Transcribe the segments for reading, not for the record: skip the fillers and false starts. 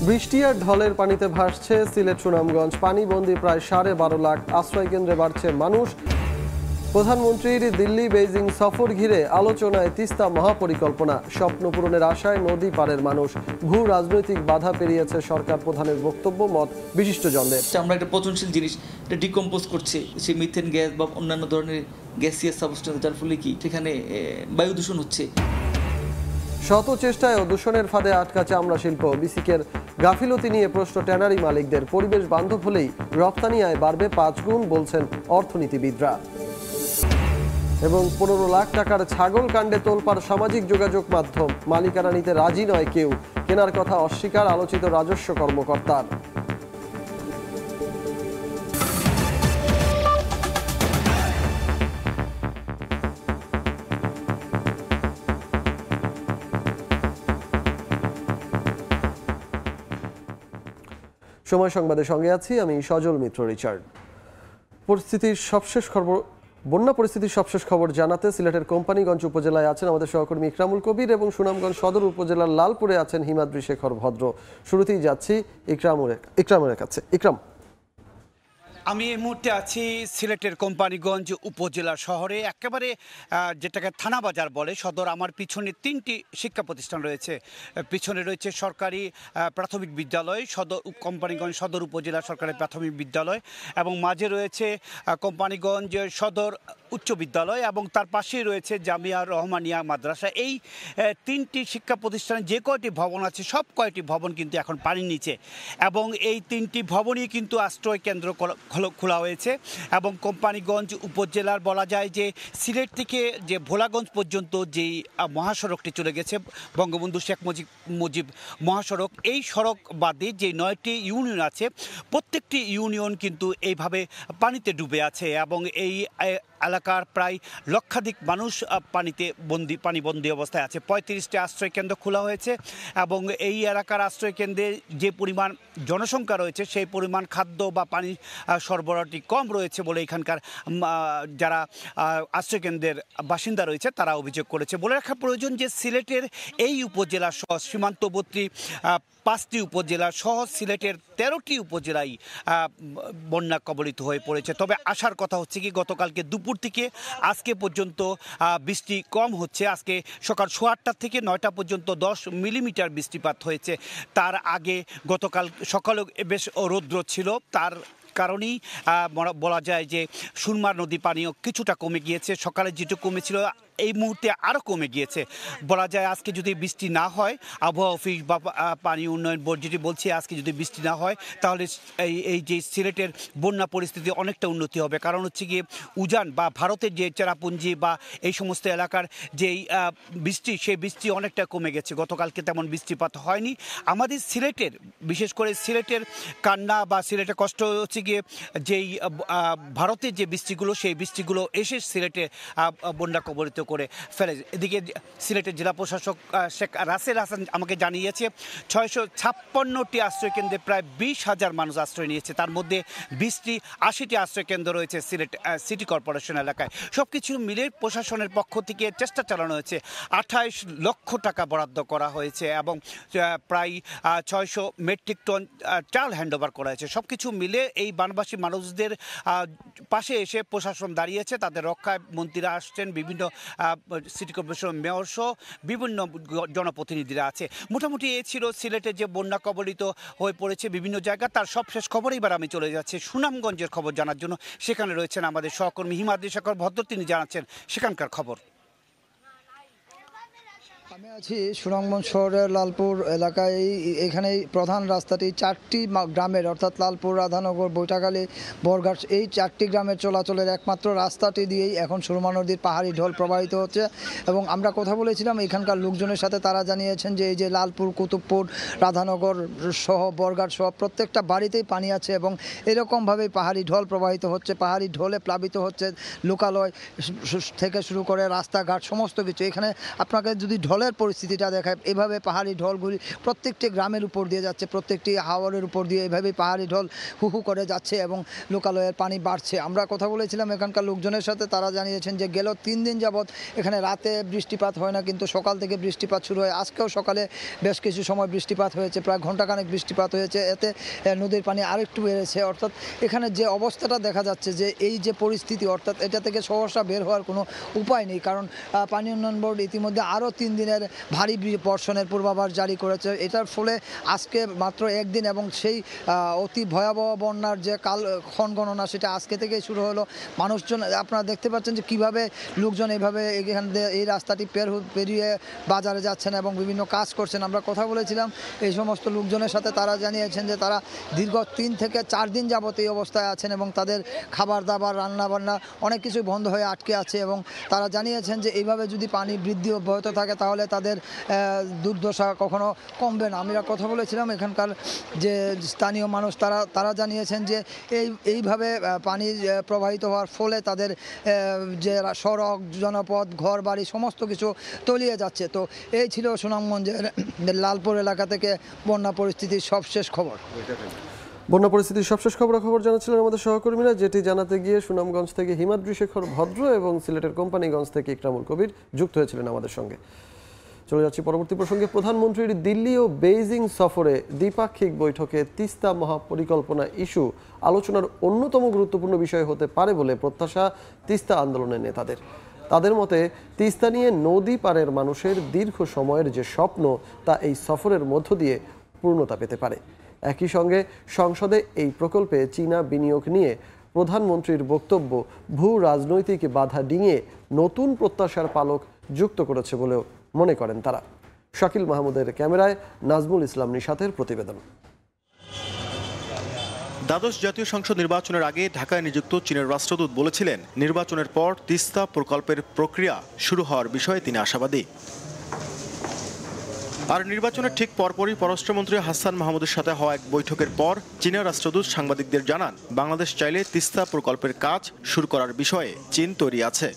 বৃষ্টি আর ঢলের পানিতে ভাসছে সিলেট সুনামগঞ্জ। পানিবন্দী প্রায় 12.5 লাখ। আশ্রয় কেন্দ্রে বাড়ছে মানুষ। প্রধানমন্ত্রীর দিল্লি বেইজিং সফর ঘিরে আলোচনায় তিস্তা মহাপরিকল্পনা। স্বপ্ন পূরণের আশায় নদী পারের মানুষ। ভূ রাজনৈতিক বাধা পেরিয়েছে সরকার প্রধানের বক্তব্য, মত বিশিষ্টজনদের। আমরা একটা পচনশীল জিনিস এটা ডিকম্পোজ করছে, সে মিথেন গ্যাস বা অন্যান্য ধরনের গ্যাসিয়াস সাবস্টেন্স, যার ফলে কি সেখানে বায়ু দূষণ হচ্ছে। শত চেষ্টায় দূষণের ফাঁদে আটকা চামড়া শিল্প। বিসিকের গাফিলতি নিয়ে প্রশ্ন ট্যানারি মালিকদের। পরিবেশ বান্ধব হলেই রপ্তানি আয় বাড়বে 5 গুণ, বলছেন অর্থনীতিবিদরা। এবং 15 লাখ টাকার ছাগল কাণ্ডে তোলপাড় সামাজিক যোগাযোগ মাধ্যম। মালিকানা নিতে রাজি নয় কেউ। কেনার কথা অস্বীকার আলোচিত রাজস্ব কর্মকর্তার। সময় সংবাদের সঙ্গে আছি আমি সজল মিত্র রিচার্ড। বন্যা পরিস্থিতির সবশেষ খবর জানাতে সিলেটের কোম্পানিগঞ্জ উপজেলায় আছেন আমাদের সহকর্মী ইকরামুল কবির এবং সুনামগঞ্জ সদর উপজেলার লালপুরে আছেন হিমাদ্রি শেখর ভদ্র। শুরুতেই যাচ্ছি ইকরামের কাছে। ইকরাম, আমি এই মুহূর্তে আছি সিলেটের কোম্পানিগঞ্জ উপজেলা শহরে, একেবারে যেটাকে থানা বাজার বলে সদর। আমার পিছনে 3টি শিক্ষা প্রতিষ্ঠান রয়েছে। পিছনে রয়েছে সরকারি প্রাথমিক বিদ্যালয়, কোম্পানিগঞ্জ সদর উপজেলা সরকারি প্রাথমিক বিদ্যালয়, এবং মাঝে রয়েছে কোম্পানিগঞ্জ সদর উচ্চ বিদ্যালয়, এবং তার পাশেই রয়েছে জামিয়া রহমানিয়া মাদ্রাসা। এই 3টি শিক্ষা প্রতিষ্ঠানে যে কয়টি ভবন আছে সব কয়টি ভবন কিন্তু এখন পানির নিচে, এবং এই 3টি ভবনই কিন্তু আশ্রয় কেন্দ্র খোলা হয়েছে। এবং কোম্পানিগঞ্জ উপজেলার বলা যায় যে সিলেট থেকে যে ভোলাগঞ্জ পর্যন্ত যেই মহাসড়কটি চলে গেছে, বঙ্গবন্ধু শেখ মুজিব মহাসড়ক, এই সড়ক বাদে যে 9টি ইউনিয়ন আছে প্রত্যেকটি ইউনিয়ন কিন্তু এইভাবে পানিতে ডুবে আছে, এবং এই এলাকার প্রায় লক্ষাধিক মানুষ পানিবন্দী অবস্থায় আছে। 35টি আশ্রয় কেন্দ্র খোলা হয়েছে, এবং এই এলাকার আশ্রয় কেন্দ্রে যে পরিমাণ জনসংখ্যা রয়েছে সেই পরিমাণ খাদ্য বা পানি সরবরাহটি কম রয়েছে বলে এখানকার যারা আশ্রয় কেন্দ্রের বাসিন্দা রয়েছে তারা অভিযোগ করেছে। বলে রাখা প্রয়োজন যে সিলেটের এই উপজেলা সহ সীমান্তবর্তী 5টি উপজেলা সহ সিলেটের 13টি উপজেলাই বন্যা কবলিত হয়ে পড়েছে। তবে আসার কথা হচ্ছে কি, গতকালকে দুপুর থেকে আজকে পর্যন্ত বৃষ্টি কম হচ্ছে। আজকে সকাল 8:30 থেকে 9টা পর্যন্ত 10 মিলিমিটার বৃষ্টিপাত হয়েছে। তার আগে গতকাল সকালে বেশ রৌদ্র ছিল, তার কারণেই বলা যায় যে সুরমা নদী পানিও কিছুটা কমে গিয়েছে। সকালে যেটুকু কমেছিল এই মুহূর্তে আরও কমে গিয়েছে। বলা যায় আজকে যদি বৃষ্টি না হয়, আবহাওয়া অফিস বা পানি উন্নয়ন বোর্ড যেটি বলছে আজকে যদি বৃষ্টি না হয় তাহলে এই যে সিলেটের বন্যা পরিস্থিতি অনেকটা উন্নতি হবে। কারণ হচ্ছে গিয়ে উজান বা ভারতের যে চেরাপুঞ্জি বা এই সমস্ত এলাকার যেই বৃষ্টি, সেই বৃষ্টি অনেকটা কমে গেছে। গতকালকে তেমন বৃষ্টিপাত হয়নি। আমাদের সিলেটের, বিশেষ করে সিলেটের কান্না বা সিলেটের কষ্ট হচ্ছে গিয়ে যেই ভারতের যে বৃষ্টিগুলো, সেই বৃষ্টিগুলো এসে সিলেটে বন্যা কবলিত করে ফেলে। এদিকে সিলেটের জেলা প্রশাসক শেখ রাসেল হাসান আমাকে জানিয়েছে 656টি আশ্রয় কেন্দ্রে প্রায় 20,000 মানুষ আশ্রয় নিয়েছে। তার মধ্যে 80টি আশ্রয় কেন্দ্র রয়েছে সিলেট সিটি কর্পোরেশন এলাকায়। সব কিছু মিলে প্রশাসনের পক্ষ থেকে চেষ্টা চালানো হয়েছে। 28 লক্ষ টাকা বরাদ্দ করা হয়েছে, এবং প্রায় 600 মেট্রিক টন চাল হ্যান্ডওভার করা হয়েছে। সব কিছু মিলে এই বানবাসী মানুষদের পাশে এসে প্রশাসন দাঁড়িয়েছে। তাদের রক্ষায় মন্ত্রীরা আসছেন, বিভিন্ন সিটি কর্পোরেশন মেয়র সহ বিভিন্ন জনপ্রতিনিধিরা আছে। মোটামুটি এ ছিল সিলেটে যে বন্যা কবলিত হয়ে পড়েছে বিভিন্ন জায়গা, তার সবশেষ খবর। এবার আমি চলে যাচ্ছি সুনামগঞ্জের খবর জানার জন্য। সেখানে রয়েছেন আমাদের সহকর্মী হিমাদ্রি শেখর ভদ্র, তিনি জানাচ্ছেন সেখানকার খবর। আমি আছি সুনামগঞ্জ শহরের লালপুর এলাকায়। এখানে প্রধান রাস্তাটি 4টি গ্রামের, অর্থাৎ লালপুর, রাধানগর, বৈঠাখালী, বরঘাট, এই 4টি গ্রামের চলাচলের একমাত্র রাস্তাটি দিয়েই এখন সুরমা নদীর পাহাড়ি ঢল প্রবাহিত হচ্ছে। এবং আমরা কথা বলেছিলাম এখানকার লোকজনের সাথে, তারা জানিয়েছেন যে এই যে লালপুর, কুতুবপুর, রাধানগর সহ বরঘাট সহ প্রত্যেকটা বাড়িতেই পানি আছে, এবং এরকমভাবেই পাহাড়ি ঢল প্রবাহিত হচ্ছে। পাহাড়ি ঢলে প্লাবিত হচ্ছে লোকালয় থেকে শুরু করে রাস্তাঘাট সমস্ত কিছু। এখানে আপনাকে যদি ঢলে ঢলের পরিস্থিতিটা দেখায়। এভাবে পাহাড়ি ঢলগুলি প্রত্যেকটি গ্রামের উপর দিয়ে যাচ্ছে, প্রত্যেকটি হাওরের উপর দিয়ে এভাবেই পাহাড়ি ঢল হু করে যাচ্ছে এবং লোকালয়ের পানি বাড়ছে। আমরা কথা বলেছিলাম এখানকার লোকজনের সাথে, তারা জানিয়েছেন যে গেল 3 দিন যাবৎ এখানে রাতে বৃষ্টিপাত হয় না, কিন্তু সকাল থেকে বৃষ্টিপাত শুরু হয়। আজকেও সকালে বেশ কিছু সময় বৃষ্টিপাত হয়েছে, প্রায় ঘন্টাখানেক বৃষ্টিপাত হয়েছে। এতে নদীর পানি আরেকটু বেড়েছে। অর্থাৎ এখানে যে অবস্থাটা দেখা যাচ্ছে যে এই যে পরিস্থিতি, অর্থাৎ এটা থেকে সহসা বের হওয়ার কোনো উপায় নেই, কারণ পানি উন্নয়ন বোর্ড ইতিমধ্যে আরও 3 দিনের ভারী বর্ষণের পূর্বাভাস জারি করেছে। এটার ফলে আজকে মাত্র একদিন এবং সেই অতি ভয়াবহ বন্যার যে ক্ষণগণনা সেটা আজকে থেকেই শুরু হলো। মানুষজন আপনারা দেখতে পাচ্ছেন যে কীভাবে লোকজন এইভাবে এখান দিয়ে এই রাস্তাটি পেরিয়ে বাজারে যাচ্ছেন এবং বিভিন্ন কাজ করছেন। আমরা কথা বলেছিলাম এই সমস্ত লোকজনের সাথে, তারা জানিয়েছেন যে তারা দীর্ঘ 3 থেকে 4 দিন যাবত এই অবস্থায় আছেন এবং তাদের খাবার দাবার রান্নাবান্না অনেক কিছু বন্ধ হয়ে আটকে আছে এবং তারা জানিয়েছেন যে এইভাবে যদি পানি বৃদ্ধি অব্যাহত থাকে তাহলে তাদের দুর্দশা কখনো কমবে না। আমরা কথা বলেছিলাম এখানকার যে স্থানীয় মানুষ, তারা জানিয়েছেন যে এইভাবে পানি প্রবাহিত হওয়ার ফলে তাদের যে সড়ক, জনপদ, ঘর বাড়ি সমস্ত কিছু তলিয়ে যাচ্ছে। তো এই ছিল সুনামগঞ্জের লালপুর এলাকা থেকে বন্যা পরিস্থিতির সবশেষ খবর। বন্যা পরিস্থিতির সবশেষ খবরাখবর জানাচ্ছিলেন আমাদের সহকর্মীরা, যেটি জানাতে গিয়ে সুনামগঞ্জ থেকে হিমাদ্রি শেখর ভদ্র এবং সিলেটের কোম্পানিগঞ্জ থেকে ইকরামুল কবির যুক্ত হয়েছিলেন আমাদের সঙ্গে। চলে যাচ্ছি পরবর্তী প্রসঙ্গে। প্রধানমন্ত্রীর দিল্লি ও বেইজিং সফরে দ্বিপাক্ষিক বৈঠকে তিস্তা মহাপরিকল্পনা ইস্যু আলোচনার অন্যতম গুরুত্বপূর্ণ বিষয় হতে পারে বলে প্রত্যাশা তিস্তা আন্দোলনের নেতাদের। তাদের মতে তিস্তা নিয়ে নদী পারের মানুষের দীর্ঘ সময়ের যে স্বপ্ন তা এই সফরের মধ্য দিয়ে পূর্ণতা পেতে পারে। একই সঙ্গে সংসদে এই প্রকল্পে চীনা বিনিয়োগ নিয়ে প্রধানমন্ত্রীর বক্তব্য ভূ রাজনৈতিক বাধা ডিঙিয়ে নতুন প্রত্যাশার পালক যুক্ত করেছে বলেও মনে করেন তারা। শাকিল মাহমুদের ক্যামেরায় নাজমুল ইসলাম নিশাতের প্রতিবেদন। দ্বাদশ জাতীয় সংসদ নির্বাচনের আগে ঢাকায় নিযুক্ত চীনের রাষ্ট্রদূত বলেছিলেন, নির্বাচনের পর তিস্তা প্রকল্পের প্রক্রিয়া শুরু হওয়ার বিষয়ে তিনি আশাবাদী। আর নির্বাচনের ঠিক পরপরই পররাষ্ট্রমন্ত্রী হাসান মাহমুদের সাথে হওয়া এক বৈঠকের পর চীনের রাষ্ট্রদূত সাংবাদিকদের জানান, বাংলাদেশ চাইলে তিস্তা প্রকল্পের কাজ শুরু করার বিষয়ে চীন তৈরি আছে।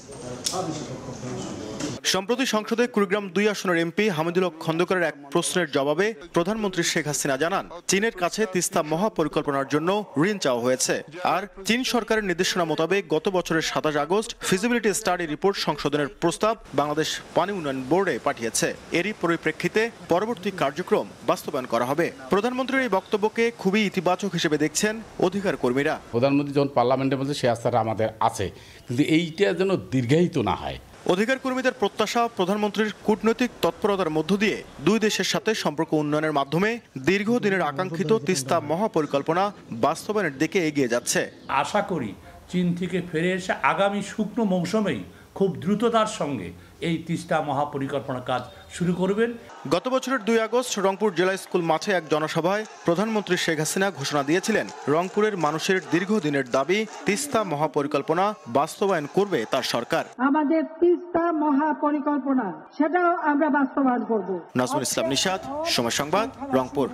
সম্প্রতি সংসদে কুড়িগ্রাম 2 আসনের এমপি হামিদুল হক খন্দকারের এক প্রশ্নের জবাবে প্রধানমন্ত্রী শেখ হাসিনা জানান, চীনের কাছে তিস্তা মহাপরিকল্পনার জন্য ঋণ চাওয়া হয়েছে। আর চীন সরকারের নির্দেশনা মোতাবেক গত বছরের 27 আগস্ট ফিজিবিলিটি স্টাডি রিপোর্ট সংশোধনের প্রস্তাব বাংলাদেশ পানি উন্নয়ন বোর্ডে পাঠিয়েছে। এরই পরিপ্রেক্ষিতে পরবর্তী কার্যক্রম বাস্তবায়ন করা হবে। প্রধানমন্ত্রীর এই বক্তব্যকে খুবই ইতিবাচক হিসেবে দেখছেন অধিকার কর্মীরা। প্রধানমন্ত্রী যখন পার্লামেন্টে বলছে সে আস্থাটা আমাদের আছে, কিন্তু এইটা যেন দীর্ঘায়িত না হয়। অধিকার কর্মীদের প্রত্যাশা, প্রধানমন্ত্রীর কূটনৈতিক তৎপরতার মধ্য দিয়ে দুই দেশের সাথে সম্পর্ক উন্নয়নের মাধ্যমে দীর্ঘদিনের আকাঙ্ক্ষিত তিস্তা মহাপরিকল্পনা বাস্তবায়নের দিকে এগিয়ে যাচ্ছে। আশা করি চীন থেকে ফিরে এসে আগামী শুকনো মৌসুমেই খুব দ্রুততার সঙ্গে এই তিস্তা মহাপরিকল্পনা কাজ শুরু করবেন। গত বছরের 2 আগস্ট রংপুর জেলা স্কুল মাঠে এক জনসভায় প্রধানমন্ত্রী শেখ হাসিনা ঘোষণা দিয়েছিলেন, রংপুরের মানুষের দীর্ঘদিনের দাবি তিস্তা মহাপরিকল্পনা বাস্তবায়ন করবে তার সরকার। আমাদের তিস্তা মহাপরিকল্পনা সেটাও আমরা বাস্তবায়ন করব। নাজমুল ইসলাম নিশাত, সময় সংবাদ, রংপুর।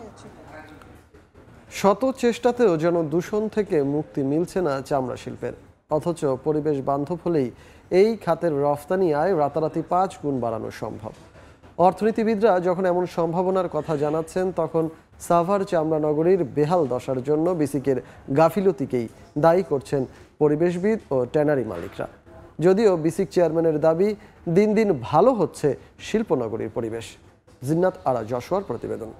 শত চেষ্টাতেও যেন দূষণ থেকে মুক্তি মিলছে না চামড়া শিল্পের, অথচ পরিবেশ বান্ধব হলেই এই খাতের রফতানি আয় রাতারাতি 5 গুণ বাড়ানো সম্ভব। অর্থনীতিবিদরা যখন এমন সম্ভাবনার কথা জানাচ্ছেন, তখন সাভার চামড়া নগরীর বেহাল দশার জন্য বিসিকের গাফিলতিকেই দায়ী করছেন পরিবেশবিদ ও ট্যানারি মালিকরা। যদিও বিসিক চেয়ারম্যানের দাবি, দিন দিন ভালো হচ্ছে শিল্পনগরীর পরিবেশ। জিন্নাত আরা যশোয়ার প্রতিবেদন।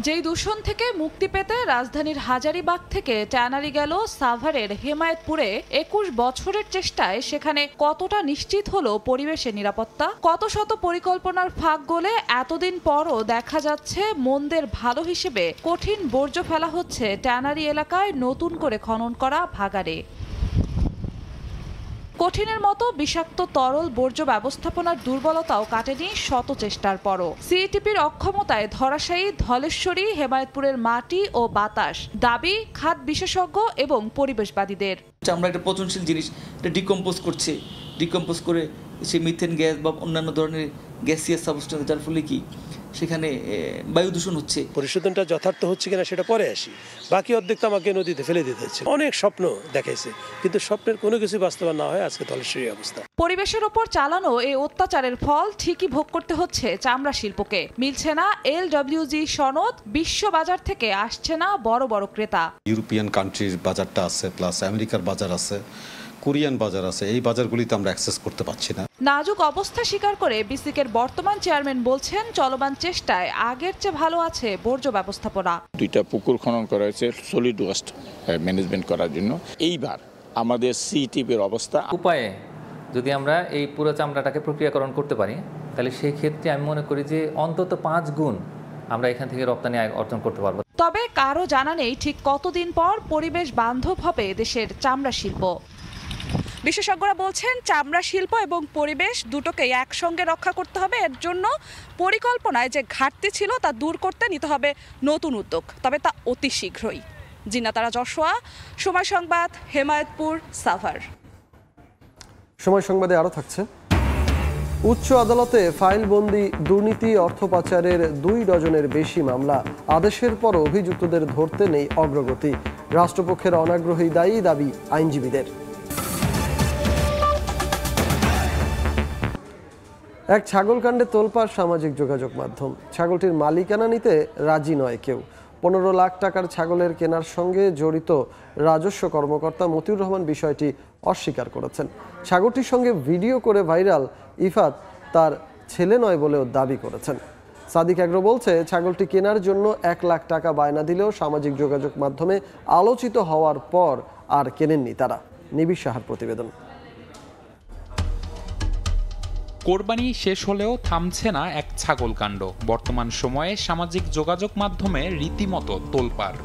যেই দূষণ থেকে মুক্তি পেতে রাজধানীর হাজারীবাগ থেকে ট্যানারি গেল সাভারের হেমায়েতপুরে 21 বছরের চেষ্টায় সেখানে কতটা নিশ্চিত হলো পরিবেশের নিরাপত্তা? কত শত পরিকল্পনার ফাঁক গলে এতদিন পরও দেখা যাচ্ছে মন্দের ভালো হিসেবে কঠিন বর্জ্য ফেলা হচ্ছে ট্যানারি এলাকায় নতুন করে খনন করা ভাগাড়ে। কঠিনের মতো বিষাক্ত তরল বর্জ্য ব্যবস্থাপনার দুর্বলতাও কাটেনি শত চেষ্টার পরও। সিইটিপির অক্ষমতায় ধরাশায়ী ধলেশ্বরী হেমায়েতপুরের মাটি ও বাতাস, দাবি খাত বিশেষজ্ঞ এবং পরিবেশবাদীদের। আমরা একটা পচনশীল জিনিস, এটা ডিকম্পোজ করে সে মিথেন গ্যাস বা অন্যান্য ধরনের গ্যাসিয়াস সাবস্টেন্স, যার ফলে কি সেখানে বায়ু দূষণ হচ্ছে। পরিশোধনটা যথার্থ হচ্ছে কিনা সেটা পরে আসি, বাকি অর্ধেক তো আমাকে নদীতে ফেলে দিতে হচ্ছে। অনেক স্বপ্ন দেখাইছে, কিন্তু স্বপ্নের কোনো কিছু বাস্তবায়ন না হয় আজকে তলস্বরী অবস্থা। পরিবেশের ওপর চালানো এই অত্যাচারের ফল ঠিকই ভোগ করতে হচ্ছে চামড়া শিল্পকে। মিলছে না LWG সনদ, বিশ্ব বাজার থেকে আসছে না বড় বড় ক্রেতা। ইউরোপিয়ান কান্ট্রির বাজারটা আছে, প্লাস আমেরিকার বাজার আছে, কোরিয়ান বাজার আছে, এই বাজারগুলিতে আমরা অ্যাক্সেস করতে পারছি না। নাজুক অবস্থা স্বীকার করে বিসিকের বর্তমান চেয়ারম্যান বলছেন, চলমান চেষ্টায় আগের চেয়ে ভালো আছে বর্জ্য ব্যবস্থাপনা। 2টা পুকুর খনন করা হয়েছে সলিড ওয়েস্ট ম্যানেজমেন্ট করার জন্য। এইবার আমাদের সিটিপির অবস্থা উপায়ে যদি আমরা এই পুরো চামড়াটাকে প্রক্রিয়াকরণ করতে পারি, তাহলে সেই ক্ষেত্রে আমি মনে করি যে অন্তত 5 গুণ আমরা এখান থেকে রপ্তানি আয় অর্জন করতে পারবো। তবে কারো জানা নেই ঠিক কতদিন পর পরিবেশ বান্ধব হবে দেশের চামড়া শিল্প। বিশেষজ্ঞরা বলছেন, চামড়া শিল্প এবং পরিবেশ দুটোকেই একসঙ্গে রক্ষা করতে হবে। এর জন্য পরিকল্পনায় যে ঘাটতি ছিল তা দূর করতে নিতে হবে নতুন উদ্যোগ, তবে তা অতি শীঘ্রই। জিন্নাতারা যশোয়া, সময় সংবাদ, হেমায়েতপুর, সাভার। সময় সংবাদে আরও থাকছে, উচ্চ আদালতে ফাইলবন্দি দুর্নীতি অর্থ পাচারের 2 ডজনের বেশি মামলা, আদেশের পর অভিযুক্তদের ধরতে নেই অগ্রগতি, রাষ্ট্রপক্ষের অনাগ্রহী দাবি আইনজীবীদের। এক ছাগলকাণ্ডে তোলপাড় সামাজিক যোগাযোগ মাধ্যম, ছাগলটির মালিকানা নিতে রাজি নয় কেউ। 15 লাখ টাকার ছাগলের কেনার সঙ্গে জড়িত রাজস্ব কর্মকর্তা মতিউর রহমান বিষয়টি অস্বীকার করেছেন। ছাগলটির সঙ্গে ভিডিও করে ভাইরাল ইফাত তার ছেলে নয় বলেও দাবি করেছেন। সাদিক এগ্রো বলছে, ছাগলটি কেনার জন্য 1 লাখ টাকা বায়না দিলেও সামাজিক যোগাযোগ মাধ্যমে আলোচিত হওয়ার পর আর কেনেননি তারা। নিবিড় সাহার প্রতিবেদন। কোরবানি শেষ হলেও থামছে না এক ছাগল কাণ্ড। বর্তমান সময়ে সামাজিক যোগাযোগ মাধ্যমে রীতিমতো তোলপাড়।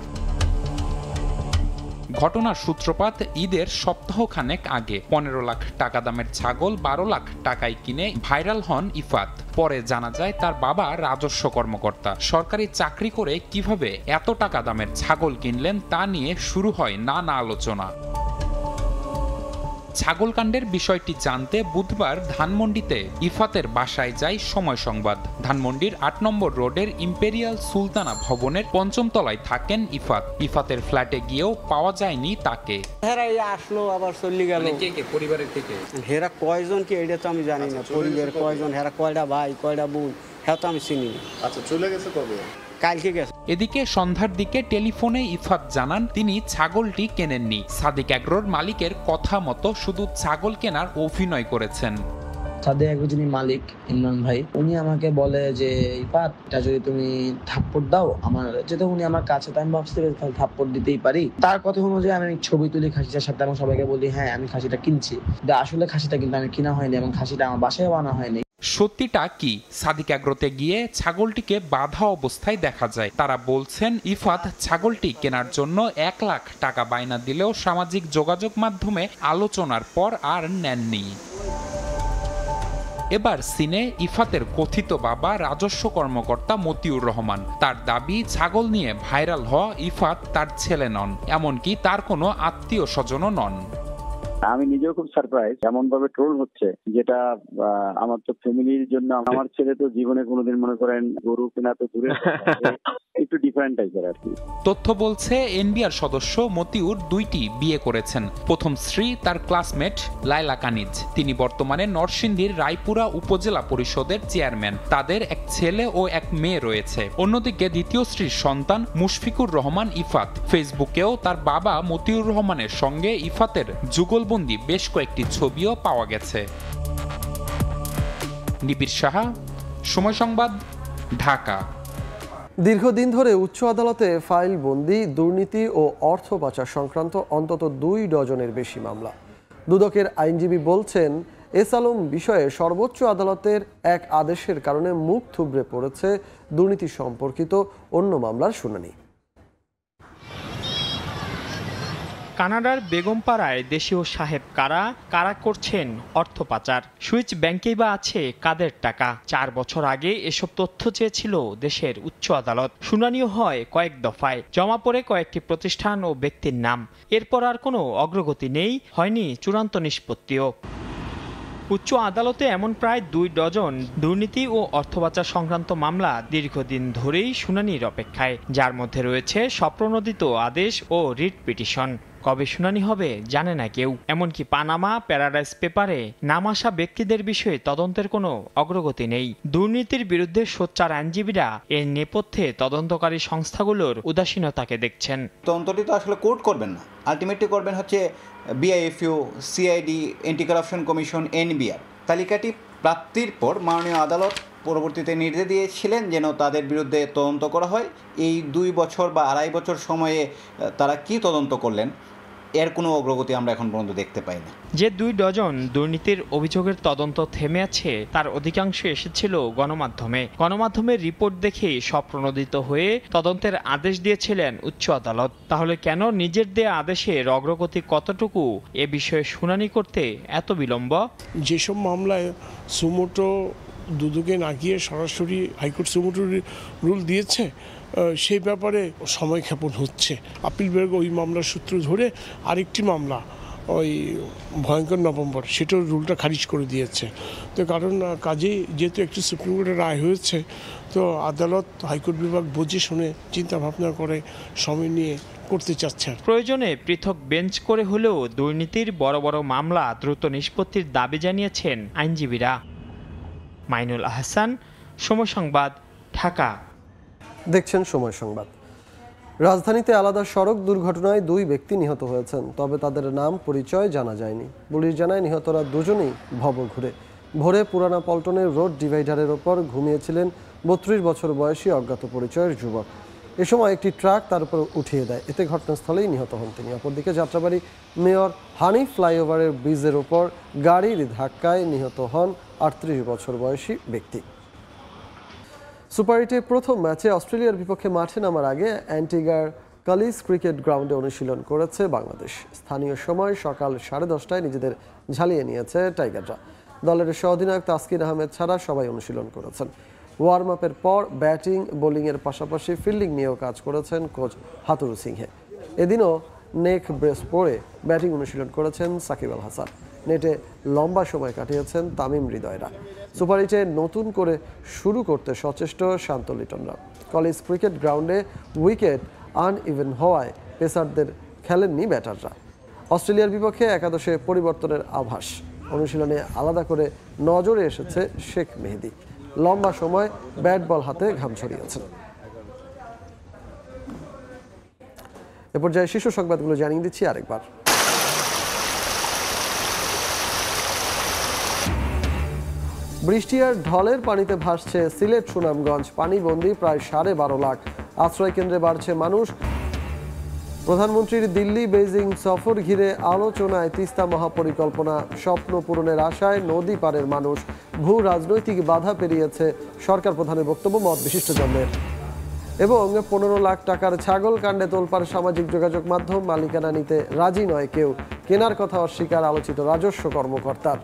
ঘটনার সূত্রপাত ঈদের সপ্তাহখানেক আগে। 15 লাখ টাকা দামের ছাগল 12 লাখ টাকায় কিনে ভাইরাল হন ইফাত। পরে জানা যায় তার বাবা রাজস্ব কর্মকর্তা। সরকারি চাকরি করে কিভাবে এত টাকা দামের ছাগল কিনলেন তা নিয়ে শুরু হয় নানা আলোচনা। ছাগলকাণ্ডের বিষয়টি জানতে বুধবার ধানমন্ডিতে ইফাতের বাসায় যায় সময় সংবাদ। ধানমন্ডির 8 নম্বর রোডের ইম্পেরিয়াল সুলতানা ভবনের 5ম তলায় থাকেন ইফাত। ইফাতের ফ্ল্যাটে গিয়েও পাওয়া যায়নি তাকে। হেরাই আসলো আবার চলে গেল। কে পরিবারের থেকে? হেরা কয়জন কি এটা তো আমি জানি না। পরিবারের কয়জন, হেরা কয়টা ভাই কয়টা বোন হ্যাঁ তো আমি চিনি না। আচ্ছা, চলে গেছে কবে? কালকে গেছে। এদিকে সন্ধ্যার দিকে টেলিফোনে ইফাত জানান তিনি ছাগলটি কেনেননি। সাদিক এগ্রোর মালিকের কথা মতো শুধু ছাগল কেনার অভিনয় করেছেন। সাদিক এগ্রো যিনি মালিক ইমরান ভাই, উনি আমাকে বলে যে ইফাত, এটা যদি তুমি থাপ্পড় দাও আমার, যেহেতু উনি আমার কাছে, তাই আমি ভাবছি থাপ্পড় দিতেই পারি। তার কথা অনুযায়ী আমি ছবি তুলি খাসিটার সাথে এবং সবাইকে বলি হ্যাঁ আমি খাসিটা কিনছি। আসলে খাসিটা কিন্তু আমি কিনা হয়নি এবং খাসিটা আমার বাসায় বানা হয়নি। সত্যিটা কি? সাদিক এগ্রোতে গিয়ে ছাগলটিকে বাঁধা অবস্থায় দেখা যায়। তারা বলছেন ইফাত ছাগলটি কেনার জন্য 1 লাখ টাকা বায়না দিলেও সামাজিক যোগাযোগ মাধ্যমে আলোচনার পর আর নেননি। এবার সিনে ইফাতের কথিত বাবা রাজস্ব কর্মকর্তা মতিউর রহমান। তার দাবি, ছাগল নিয়ে ভাইরাল হওয়া ইফাত তার ছেলে নন, এমনকি তার কোনো আত্মীয় স্বজনও নন। আমি নিজেও খুব সারপ্রাইজ, এমন ভাবে ট্রোল হচ্ছে যেটা আমার তো ফ্যামিলির জন্য, আমার ছেলে তো জীবনে কোনোদিন মনে করেন গরু কেনা তো দূরে, একটু ডিফারেন্ট টাইপের আর কি। তথ্য বলছে এনবিআর সদস্য মতিউর 2টি বিয়ে করেছেন। প্রথম স্ত্রী তার ক্লাসমেট লায়লা কানিজ। তিনি বর্তমানে নরসিংদীর রায়পুরা উপজেলা পরিষদের চেয়ারম্যান। তাদের এক ছেলে ও এক মেয়ে রয়েছে। অন্যদিকে দ্বিতীয় স্ত্রীর সন্তান মুশফিকুর রহমান ইফাত। ফেসবুকেও তার বাবা মতিউর রহমানের সঙ্গে ইফাতের যুগলবন্দি বেশ কয়েকটি ছবিও পাওয়া গেছে। নিবিড় সাহা, সময় সংবাদ, ঢাকা। দীর্ঘদিন ধরে উচ্চ আদালতে ফাইলবন্দি দুর্নীতি ও অর্থ পাচার সংক্রান্ত অন্তত 2 ডজনের বেশি মামলা। দুদকের আইনজীবী বলছেন, এস আলম বিষয়ে সর্বোচ্চ আদালতের এক আদেশের কারণে মুখ থুবড়ে পড়েছে দুর্নীতি সম্পর্কিত অন্য মামলার শুনানি। কানাডার বেগমপাড়ায় দেশীয় সাহেব কারা করছেন অর্থ পাচার। সুইচ ব্যাংকেই বা আছে কাদের টাকা? 4 বছর আগে এসব তথ্য চেয়েছিল দেশের উচ্চ আদালত। শুনানিও হয় কয়েক দফায়, জমা পড়ে কয়েকটি প্রতিষ্ঠান ও ব্যক্তির নাম। এরপর আর কোনো অগ্রগতি নেই, হয়নি চূড়ান্ত নিষ্পত্তিও। উচ্চ আদালতে এমন প্রায় 2 ডজন দুর্নীতি ও অর্থ পাচার সংক্রান্ত মামলা দীর্ঘদিন ধরেই শুনানির অপেক্ষায়, যার মধ্যে রয়েছে স্বপ্রণোদিত আদেশ ও রিট পিটিশন। কবে শুনানি হবে জানে না কেউ। এমনকি পানামা প্যারাডাইস পেপারে নাম আসা ব্যক্তিদের বিষয়ে তদন্তের কোনো অগ্রগতি নেই। দুর্নীতির বিরুদ্ধে সোচ্চার আইনজীবীরা এর নেপথ্যে তদন্তকারী সংস্থাগুলোর উদাসীনতাকে দেখছেন। তদন্তটি তো আসলে কোর্ট করবেন না, আলটিমেটলি করবেন হচ্ছে BIFU, CID, anti corruption commission, NBR. তালিকাটি প্রাপ্তির পর মাননীয় আদালত পরবর্তীতে নির্দেশ দিয়েছিলেন যেন তাদের বিরুদ্ধে তদন্ত করা হয়। এই 2 বছর বা 2.5 বছর সময়ে তারা কি তদন্ত করলেন এর কোনো অগ্রগতি আমরা এখন পর্যন্ত দেখতে পাই না। যে 2 ডজন দুর্নীতির অভিযোগের তদন্ত থেমে আছে তার অধিকাংশ এসেছিল গণমাধ্যমের রিপোর্ট দেখে স্বপ্রণোদিত হয়ে তদন্তের আদেশ দিয়েছিলেন উচ্চ আদালত। তাহলে কেন নিজের দেয়া আদেশের অগ্রগতি কতটুকু এ বিষয়ে শুনানি করতে এত বিলম্ব? যেসব মামলায় সুমোটো দুদকে না গিয়ে সরাসরি হাইকোর্ট সুমোটো রুল দিয়েছে সেই ব্যাপারে সময় ক্ষেপণ হচ্ছে। আপিল বিভাগ ওই মামলার সূত্র ধরে আরেকটি মামলা ওই ভয়ঙ্কর নভেম্বর সেটার রুলটা খারিজ করে দিয়েছে। তো কারণ কাজেই যেহেতু একটি সুপ্রিম কোর্টের রায় হয়েছে, তো আদালত হাইকোর্ট বিভাগ বুঝে শুনে চিন্তা ভাবনা করে সময় নিয়ে করতে চাচ্ছে। প্রয়োজনে পৃথক বেঞ্চ করে হলেও দুর্নীতির বড় বড় মামলা দ্রুত নিষ্পত্তির দাবি জানিয়েছেন আইনজীবীরা। মাইনুল আহসান, সময় সংবাদ, ঢাকা। দেখছেন সময় সংবাদ। রাজধানীতে আলাদা সড়ক দুর্ঘটনায় 2 ব্যক্তি নিহত হয়েছেন, তবে তাদের নাম পরিচয় জানা যায়নি। পুলিশ জানায় নিহতরা দুজনেই ভবঘুরে। ভোরে পুরানা পল্টনের রোড ডিভাইডারের ওপর ঘুমিয়েছিলেন 32 বছর বয়সী অজ্ঞাত পরিচয়ের যুবক। এ সময় একটি ট্রাক তার উপর উঠিয়ে দেয়, এতে ঘটনাস্থলেই নিহত হন তিনি। অপরদিকে যাত্রাবাড়ি মেয়র হানি ফ্লাইওভারের ব্রিজের ওপর গাড়ির ধাক্কায় নিহত হন 38 বছর বয়সী ব্যক্তি। সুপার 8-এ প্রথম ম্যাচে অস্ট্রেলিয়ার বিপক্ষে মাঠে নামার আগে অ্যান্টিগার কালিস ক্রিকেট গ্রাউন্ডে অনুশীলন করেছে বাংলাদেশ। স্থানীয় সময় সকাল 10:30টায় নিজেদের ঝালিয়ে নিয়েছে টাইগাররা। দলের সহ-অধিনায়ক তাসকিন আহমেদ ছাড়া সবাই অনুশীলন করেছেন। ওয়ার্ম আপের পর ব্যাটিং বোলিংয়ের পাশাপাশি ফিল্ডিং নিয়েও কাজ করেছেন কোচ হাতুরু সিংহে। এদিনও নেক ব্রেস পরে ব্যাটিং অনুশীলন করেছেন সাকিব আল হাসান। নেটে লম্বা সময় কাটিয়েছেন তামিম হৃদয়রা। সুপার 8-এ নতুন করে শুরু করতে সচেষ্ট শান্ত লিটনরা। কলেজ ক্রিকেট গ্রাউন্ডে উইকেট আনইভেন হওয়ায় পেসারদের খেলেননি ব্যাটাররা। অস্ট্রেলিয়ার বিপক্ষে একাদশে পরিবর্তনের আভাস। অনুশীলনে আলাদা করে নজরে এসেছে শেখ মেহেদী। লম্বা সময় ব্যাট বল হাতে ঘাম ছড়িয়েছেন। এ পর্যায়ে শীর্ষ সংবাদগুলো জানিয়ে দিচ্ছি আরেকবার। বৃষ্টি আর ঢলের পানিতে ভাসছে সিলেট সুনামগঞ্জ। পানিবন্দী প্রায় 12.5 লাখ। আশ্রয় কেন্দ্রে বাড়ছে মানুষ। প্রধানমন্ত্রীর দিল্লি বেইজিং সফর ঘিরে আলোচনায় তিস্তা মহাপরিকল্পনা। স্বপ্ন পূরণের আশায় নদী পারের মানুষ। ভূ রাজনৈতিক বাধা পেরিয়েছে সরকার প্রধানের বক্তব্য মত বিশিষ্টজনদের। এবং 15 লাখ টাকার ছাগল কাণ্ডে তোলপাড় সামাজিক যোগাযোগ মাধ্যম। মালিকানা নিতে রাজি নয় কেউ। কেনার কথা অস্বীকার আলোচিত রাজস্ব কর্মকর্তার।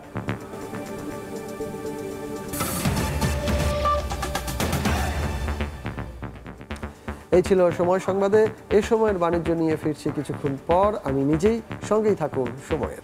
এই ছিল সময় সংবাদে। এ সময়ের বাণিজ্য নিয়ে ফিরছি কিছুক্ষণ পর। আমি নিজেই, সঙ্গেই থাকুন সময়ের।